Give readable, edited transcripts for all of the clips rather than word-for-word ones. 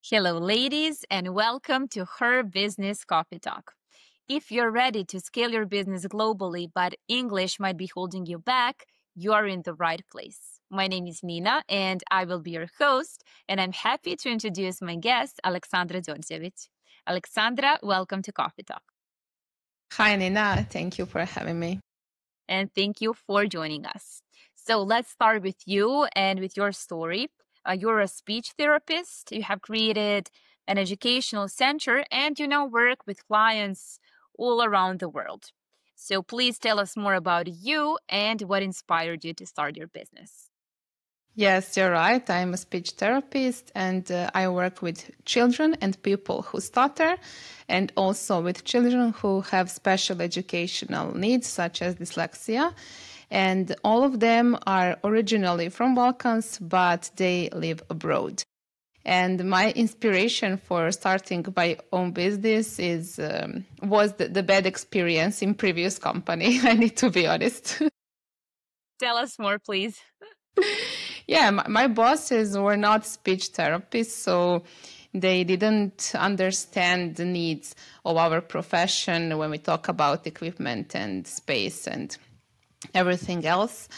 Hello, ladies, and welcome to Her Business Coffee Talk. If you're ready to scale your business globally, but English might be holding you back, you are in the right place. My name is Nina, and I will be your host, and I'm happy to introduce my guest, Aleksandra Đorđević. Aleksandra, welcome to Coffee Talk. Hi, Nina. Thank you for having me. And thank you for joining us. So let's start with you and with your story. You're a speech therapist. You have created an educational center and you now work with clients all around the world. So please tell us more about you and what inspired you to start your business. Yes, you're right. I'm a speech therapist and I work with children and people who stutter and also with children who have special educational needs such as dyslexia. And all of them are originally from Balkans, but they live abroad. And my inspiration for starting my own business was the bad experience in previous company. I need to be honest. Tell us more, please. Yeah, my bosses were not speech therapists, so they didn't understand the needs of our profession when we talk about equipment and space and everything else.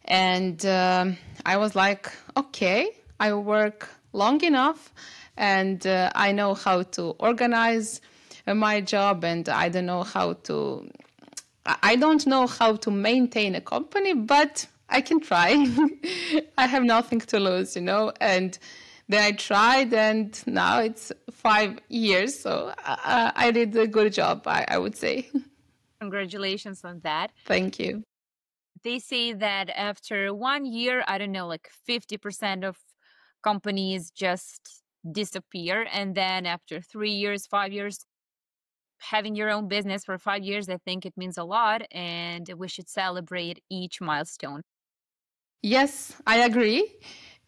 And I was like, okay, I work long enough and I know how to organize my job, and I don't know how to maintain a company, but I can try. I have nothing to lose, and then I tried, and now it's 5 years. So I did a good job, I would say. Congratulations on that. Thank you. They say that after 1 year, I don't know, like 50% of companies just disappear. And then after 3 years, 5 years, having your own business for 5 years, I think it means a lot. And we should celebrate each milestone. Yes, I agree.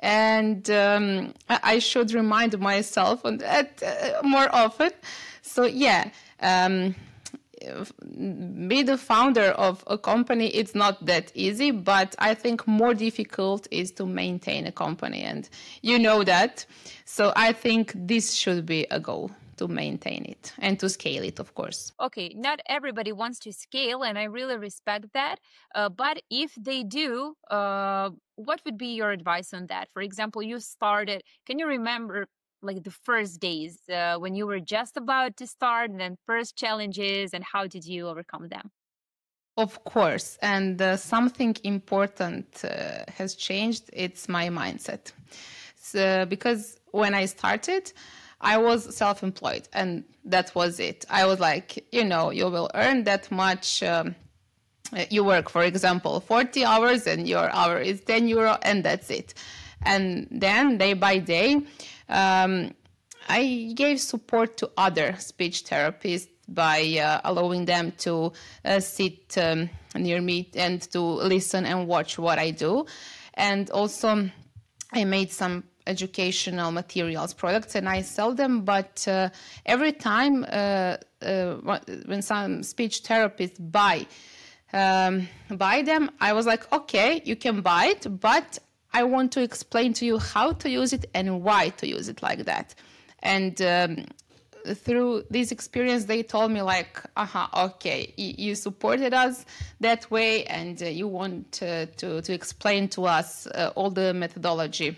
And I should remind myself on that more often. So, yeah, be the founder of a company, it's not that easy, but I think more difficult is to maintain a company. And you know that. So I think this should be a goal, to maintain it and to scale it, of course. Okay, not everybody wants to scale, and I really respect that. But if they do, what would be your advice on that? For example, you started, can you remember like the first days when you were just about to start, and then first challenges, and how did you overcome them? Of course. And something important has changed. It's my mindset. So, because when I started, I was self-employed and that was it. I was like, you will earn that much. You work, for example, 40 hours and your hour is 10 euro and that's it. And then day by day, I gave support to other speech therapists by allowing them to sit near me and to listen and watch what I do. And also I made some educational materials products and I sell them, but every time when some speech therapists buy them, I was like, okay, you can buy it, but I want to explain to you how to use it and why to use it like that. And through this experience, they told me like, okay, you supported us that way and you want to explain to us all the methodology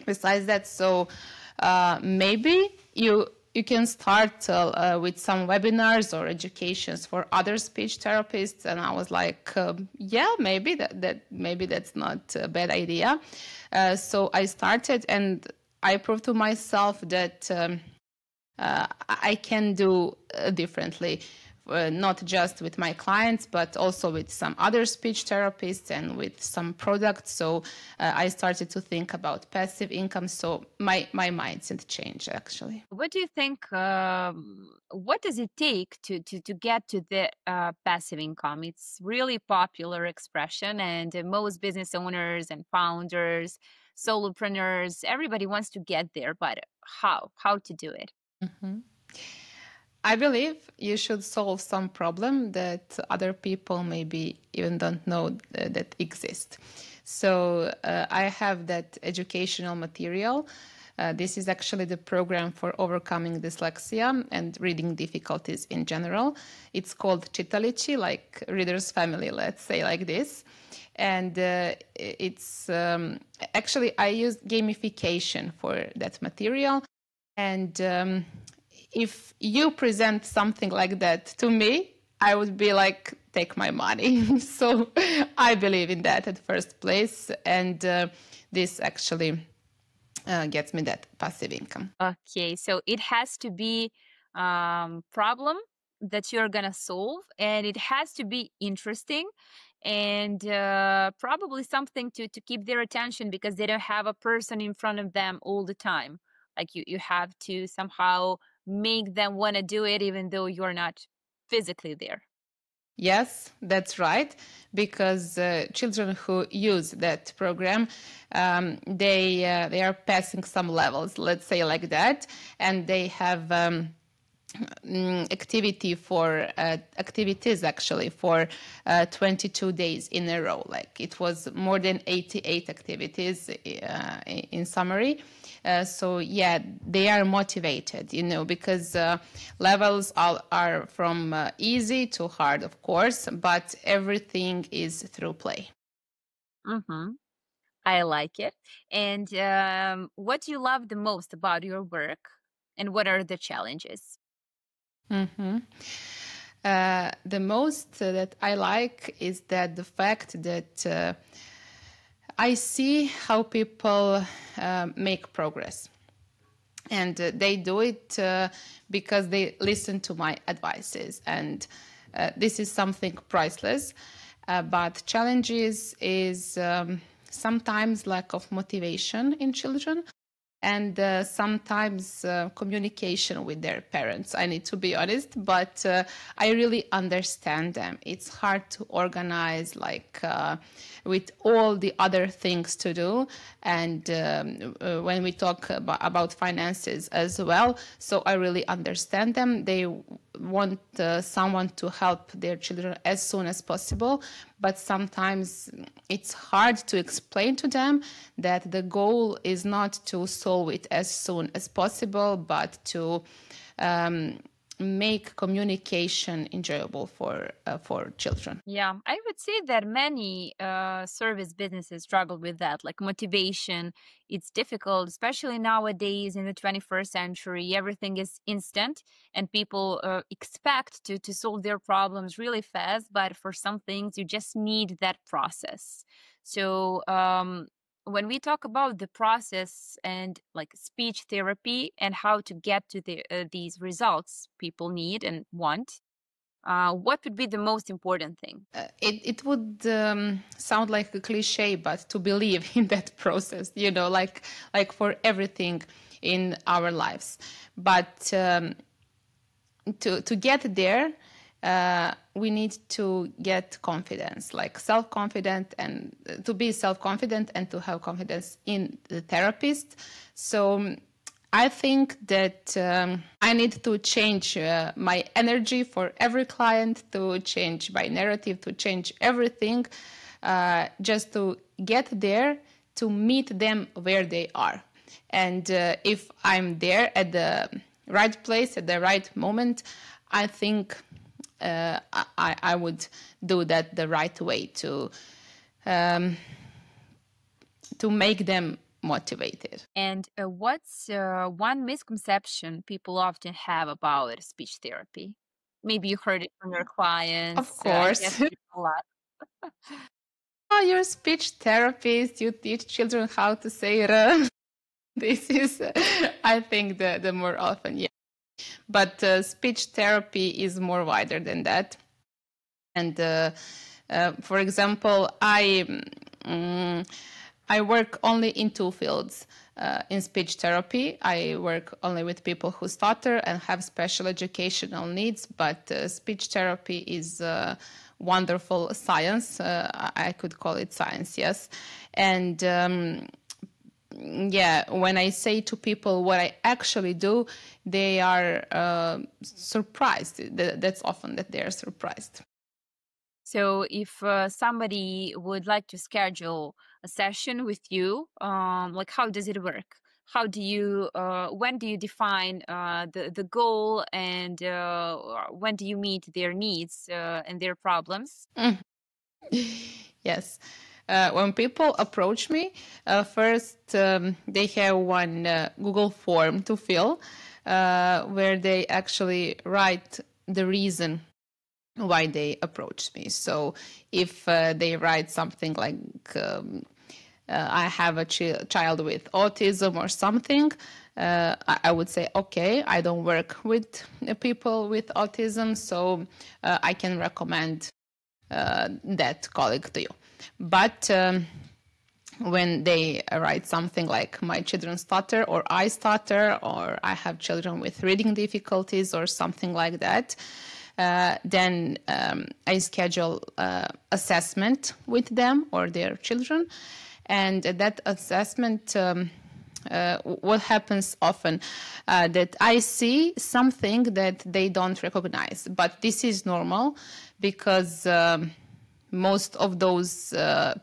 besides that. So maybe you can start with some webinars or educations for other speech therapists. And I was like, yeah, maybe maybe that's not a bad idea. So I started and I proved to myself that I can do differently, not just with my clients, but also with some other speech therapists and with some products. So I started to think about passive income. So my mindset changed, actually. What do you think, what does it take to get to the passive income? It's really popular expression, and most business owners and founders, solopreneurs, everybody wants to get there, but how to do it? Mm-hmm. I believe you should solve some problem that other people maybe even don't know that exist. So I have that educational material This is actually the program for overcoming dyslexia and reading difficulties in general. It's called Čitalići, like Reader's Family, let's say like this. And it's actually, I used gamification for that material. And if you present something like that to me, I would be like, take my money. So I believe in that at first place. And this actually gets me that passive income. Okay, so it has to be problem that you're gonna solve, and it has to be interesting, and probably something to keep their attention, because they don't have a person in front of them all the time. Like you have to somehow make them want to do it even though you're not physically there. Yes, that's right, because children who use that program, they are passing some levels, let's say like that, and they have activities actually for 22 days in a row. Like it was more than 88 activities in summary. So yeah, they are motivated, because levels are from easy to hard, of course, but everything is through play. Mm-hmm. I like it. And what do you love the most about your work, and what are the challenges? Mm-hmm. The most that I like is that the fact that I see how people make progress. And they do it because they listen to my advices. And this is something priceless. But challenges is sometimes lack of motivation in children, and sometimes communication with their parents. I need to be honest, but I really understand them. It's hard to organize, like with all the other things to do, and when we talk about finances as well, so I really understand them. They want someone to help their children as soon as possible, but sometimes it's hard to explain to them that the goal is not to solve it as soon as possible, but to make communication enjoyable for children. Yeah, I would say that many service businesses struggle with that, like motivation. It's difficult, especially nowadays in the 21st century. Everything is instant, and people expect to solve their problems really fast. But for some things, you just need that process. So when we talk about the process and like speech therapy and how to get to these results people need and want, what would be the most important thing? It would sound like a cliche, but to believe in that process, like for everything in our lives. But to get there, we need to get confidence, like self-confident, and to be self-confident and to have confidence in the therapist. So I think that I need to change my energy for every client, to change my narrative, to change everything, just to get there, to meet them where they are. And if I'm there at the right place, at the right moment, I think I would do that the right way to make them motivated. And what's one misconception people often have about speech therapy? Maybe you heard it from your clients. Of course. I guess it's a lot. Oh, you're a speech therapist. You teach children how to say "r." This is, I think, the more often, yeah. But speech therapy is more wider than that. And for example, I work only in two fields. In speech therapy, I work only with people who stutter and have special educational needs, but speech therapy is wonderful science. I could call it science, yes. And yeah, when I say to people what I actually do, they are surprised. That's often that they are surprised. So if somebody would like to schedule a session with you, like how does it work? how do you when do you define the goal, and when do you meet their needs and their problems? Mm. Yes. When people approach me, first they have one Google form to fill where they actually write the reason why they approach me. So if they write something like, I have a child with autism or something, I would say, okay, I don't work with people with autism, so I can recommend that colleague to you. But when they write something like my children stutter or I stutter or I have children with reading difficulties or something like that, then I schedule assessment with them or their children. And that assessment, what happens often, that I see something that they don't recognize. But this is normal because most of those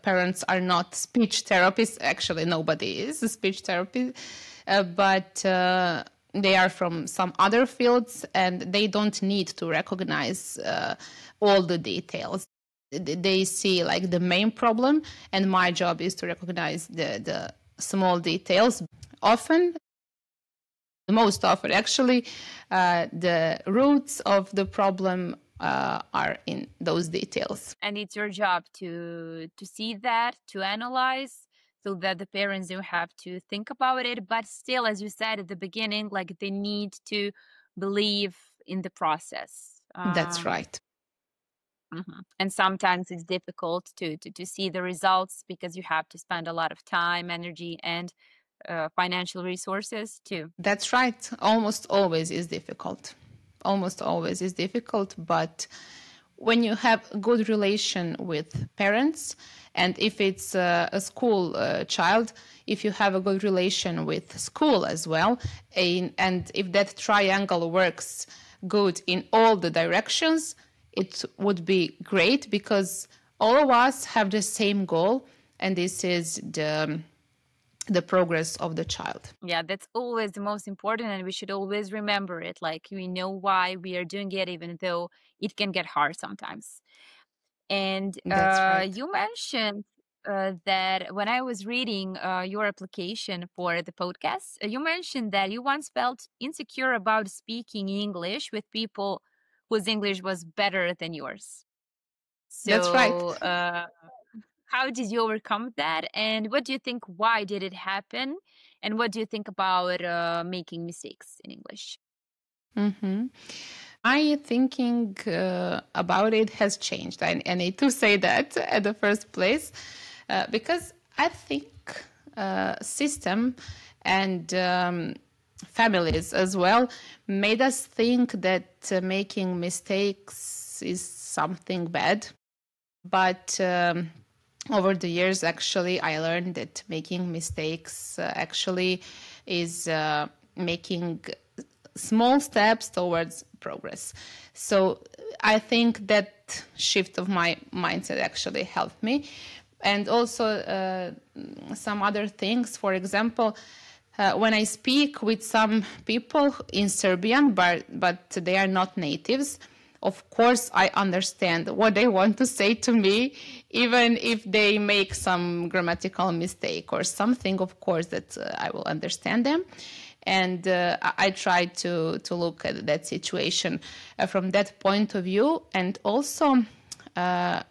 parents are not speech therapists. Actually, nobody is a speech therapist, but they are from some other fields and they don't need to recognize all the details. They see like the main problem, and my job is to recognize the small details. Often, most often actually, the roots of the problem are in those details. And it's your job to see that, to analyze, so that the parents don't have to think about it. But still, as you said at the beginning, like they need to believe in the process. That's right. And sometimes it's difficult to see the results because you have to spend a lot of time, energy, and financial resources too. That's right. Almost always is difficult. Almost always is difficult, but when you have a good relation with parents, and if it's a school child, if you have a good relation with school as well, and if that triangle works good in all the directions, it would be great because all of us have the same goal, and this is the progress of the child. Yeah, that's always the most important, and we should always remember it. Like we know why we are doing it, even though it can get hard sometimes. And That's right. you mentioned that when I was reading your application for the podcast, you mentioned that you once felt insecure about speaking English with people whose English was better than yours. That's right. So, how did you overcome that? And what do you think? Why did it happen? And what do you think about making mistakes in English? Mm-hmm. My thinking about it has changed. I need to say that at the first place because I think system and families as well made us think that making mistakes is something bad. But over the years, actually, I learned that making mistakes actually is making small steps towards progress. So I think that shift of my mindset actually helped me. And also some other things, for example, when I speak with some people in Serbian, but they are not natives, of course, I understand what they want to say to me, even if they make some grammatical mistake or something, of course, that I will understand them. And I try to look at that situation from that point of view. And also, I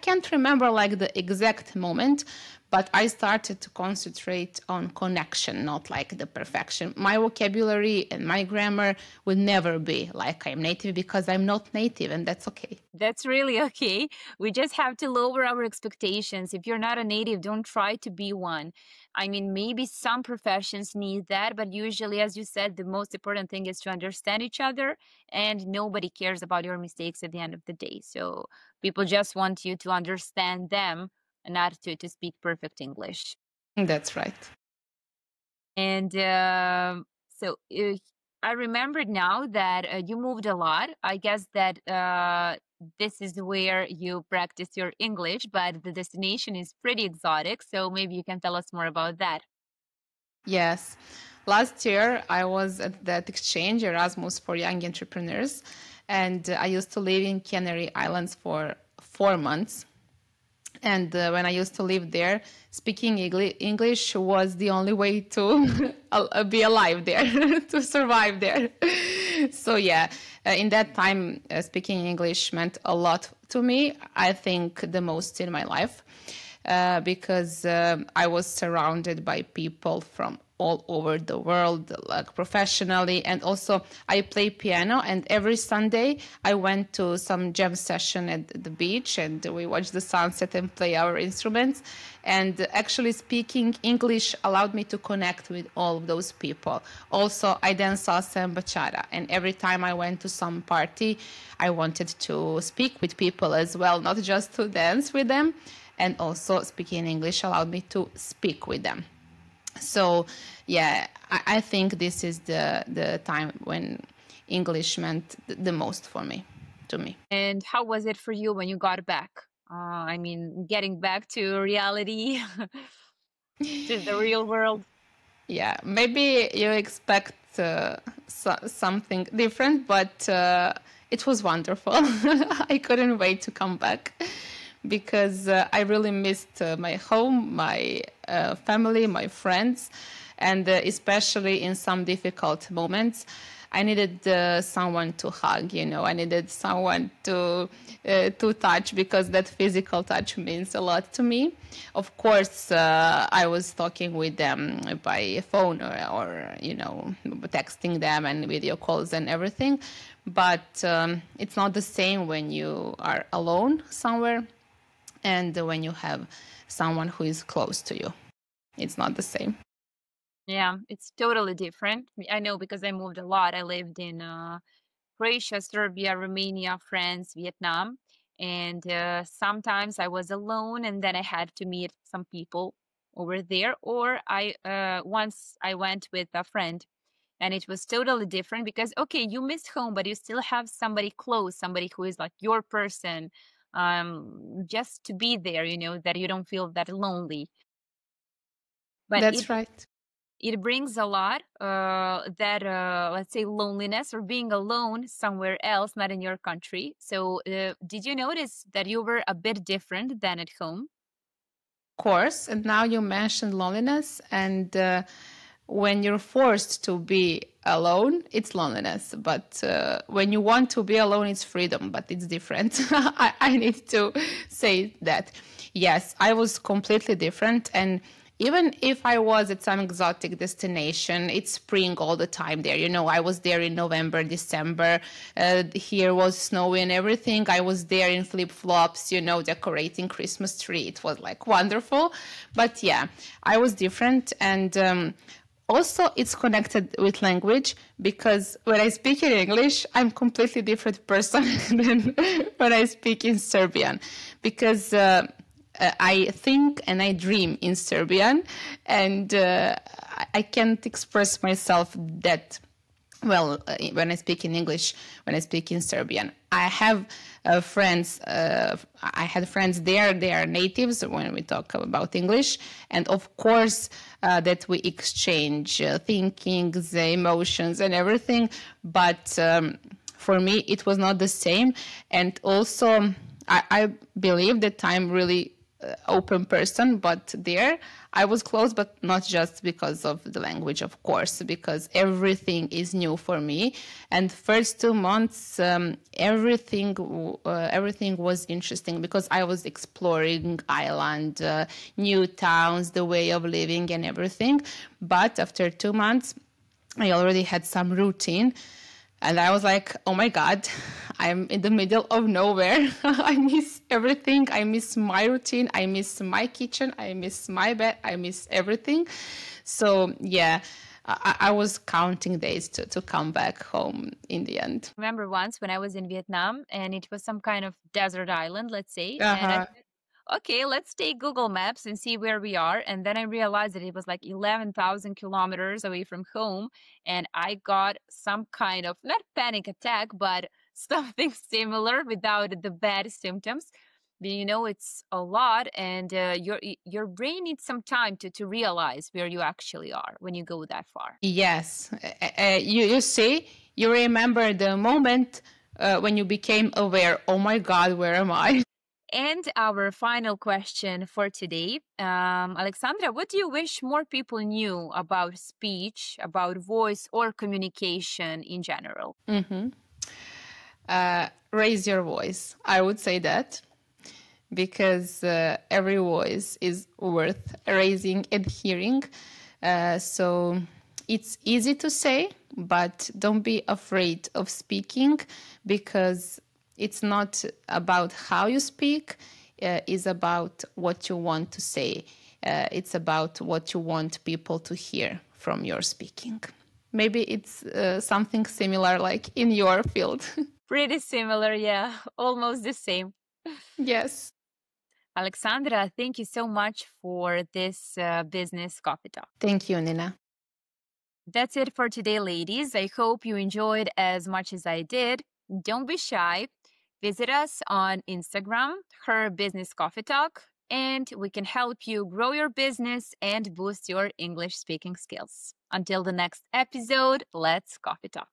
can't remember like the exact moment, but I started to concentrate on connection, not like the perfection. My vocabulary and my grammar would never be like I'm native because I'm not native, and that's okay. That's really okay. We just have to lower our expectations. If you're not a native, don't try to be one. I mean, maybe some professions need that, but usually, as you said, the most important thing is to understand each other, and nobody cares about your mistakes at the end of the day. So people just want you to understand them and not to speak perfect English. That's right. And so I remembered now that you moved a lot. I guess that this is where you practice your English, but the destination is pretty exotic. So maybe you can tell us more about that. Yes. Last year, I was at that exchange, Erasmus for Young Entrepreneurs, and I used to live in Canary Islands for 4 months. And when I used to live there, speaking English was the only way to be alive there, to survive there. So, yeah, in that time, speaking English meant a lot to me. I think the most in my life. Because I was surrounded by people from all over the world, like professionally. And also I play piano, and every Sunday I went to some jam session at the beach, and we watched the sunset and play our instruments. And actually speaking English allowed me to connect with all of those people. Also, I dance salsa and bachata, and every time I went to some party, I wanted to speak with people as well, not just to dance with them. And also speaking English allowed me to speak with them. So, yeah, I think this is the time when English meant the most for me, to me. And how was it for you when you got back? Getting back to reality, to the real world. Yeah, maybe you expect something different, but it was wonderful. I couldn't wait to come back because I really missed my home, my family, my friends, and especially in some difficult moments, I needed someone to hug. I needed someone to touch, because that physical touch means a lot to me. Of course, I was talking with them by phone or texting them and video calls and everything, but it's not the same when you are alone somewhere and when you have someone who is close to you. It's not the same. Yeah, it's totally different. I know because I moved a lot. I lived in Croatia, Serbia, Romania, France, Vietnam. And sometimes I was alone and then I had to meet some people over there. Or I once I went with a friend, and it was totally different because, okay, you missed home, but you still have somebody close, somebody who is like your person, just to be there, that you don't feel that lonely. But That's right. it brings a lot, that let's say loneliness or being alone somewhere else, not in your country. So did you notice that you were a bit different than at home? Course, and now you mentioned loneliness, and when you're forced to be alone, it's loneliness, but when you want to be alone, it's freedom, but it's different. I need to say that. Yes, I was completely different, and even if I was at some exotic destination, it's spring all the time there. I was there in November, December. Here was snowy and everything. I was there in flip-flops, decorating Christmas tree. It was like wonderful. But yeah, I was different. And also, it's connected with language, because when I speak in English, I'm completely different person than when I speak in Serbian, because I think and I dream in Serbian, and I can't express myself that well when I speak in English, when I speak in Serbian. I have friends, I had friends there, they are natives when we talk about English, and of course that we exchange thinkings, emotions and everything, but for me it was not the same. And also I believe that I'm really open person, but there I was close, but not just because of the language, of course, because everything is new for me. And first 2 months, everything was interesting, because I was exploring island, new towns, the way of living and everything. But after 2 months, I already had some routine. And I was like, oh my God, I'm in the middle of nowhere. I miss everything. I miss my routine. I miss my kitchen. I miss my bed. I miss everything. So yeah, I was counting days to come back home in the end. Remember once when I was in Vietnam and it was some kind of desert island, let's say, and I Uh-huh. said, okay, let's take Google Maps and see where we are. And then I realized that it was like 11,000 kilometers away from home. And I got some kind of, not panic attack, but something similar without the bad symptoms. It's a lot, and your brain needs some time to realize where you actually are when you go that far. Yes. You see, you remember the moment when you became aware, oh my God, where am I? And our final question for today, Alexandra, what do you wish more people knew about speech, about voice, or communication in general? Raise your voice. I would say that because every voice is worth raising and hearing. So it's easy to say, but don't be afraid of speaking because it's not about how you speak, it's about what you want to say. It's about what you want people to hear from your speaking. Maybe it's something similar like in your field. Pretty similar, yeah, almost the same. Yes. Alexandra, thank you so much for this business coffee talk. Thank you, Nina. That's it for today, ladies. I hope you enjoyed as much as I did. Don't be shy. Visit us on Instagram, Her Business Coffee Talk, and we can help you grow your business and boost your English speaking skills. Until the next episode, let's coffee talk.